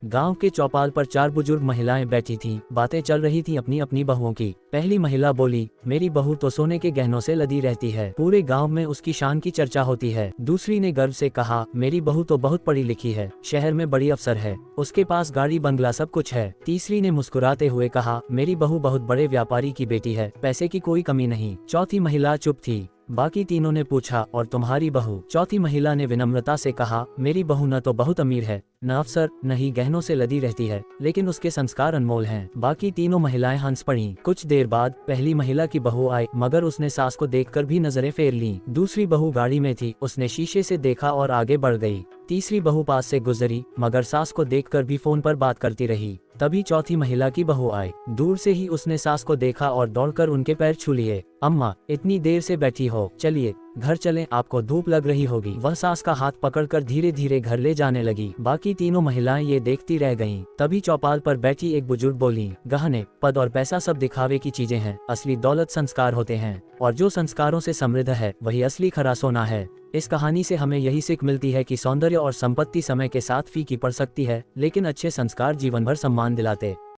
गांव के चौपाल पर चार बुजुर्ग महिलाएं बैठी थीं, बातें चल रही थीं अपनी अपनी बहुओं की। पहली महिला बोली, मेरी बहू तो सोने के गहनों से लदी रहती है, पूरे गांव में उसकी शान की चर्चा होती है। दूसरी ने गर्व से कहा, मेरी बहू तो बहुत पढ़ी लिखी है, शहर में बड़ी अफसर है, उसके पास गाड़ी बंगला सब कुछ है। तीसरी ने मुस्कुराते हुए कहा, मेरी बहू बहुत बड़े व्यापारी की बेटी है, पैसे की कोई कमी नहीं। चौथी महिला चुप थी। बाकी तीनों ने पूछा, और तुम्हारी बहू? चौथी महिला ने विनम्रता से कहा, मेरी बहू न तो बहुत अमीर है, न अफसर, न ही गहनों से लदी रहती है, लेकिन उसके संस्कार अनमोल हैं। बाकी तीनों महिलाएं हंस पड़ीं। कुछ देर बाद पहली महिला की बहू आई, मगर उसने सास को देखकर भी नजरें फेर लीं। दूसरी बहू गाड़ी में थी, उसने शीशे से देखा और आगे बढ़ गई। तीसरी बहू पास से गुजरी, मगर सास को देखकर भी फोन पर बात करती रही। तभी चौथी महिला की बहू आई। दूर से ही उसने सास को देखा और दौड़कर उनके पैर छू लिए। अम्मा, इतनी देर से बैठी हो, चलिए घर चलें, आपको धूप लग रही होगी। वह सास का हाथ पकड़कर धीरे धीरे घर ले जाने लगी। बाकी तीनों महिलाएं ये देखती रह गईं। तभी चौपाल पर बैठी एक बुजुर्ग बोली, गहने, पद और पैसा सब दिखावे की चीजें हैं, असली दौलत संस्कार होते हैं, और जो संस्कारों से समृद्ध है वही असली खरा सोना है। इस कहानी से हमें यही सीख मिलती है कि सौंदर्य और संपत्ति समय के साथ फीकी पड़ सकती है, लेकिन अच्छे संस्कार जीवन भर सम्मान दिलाते।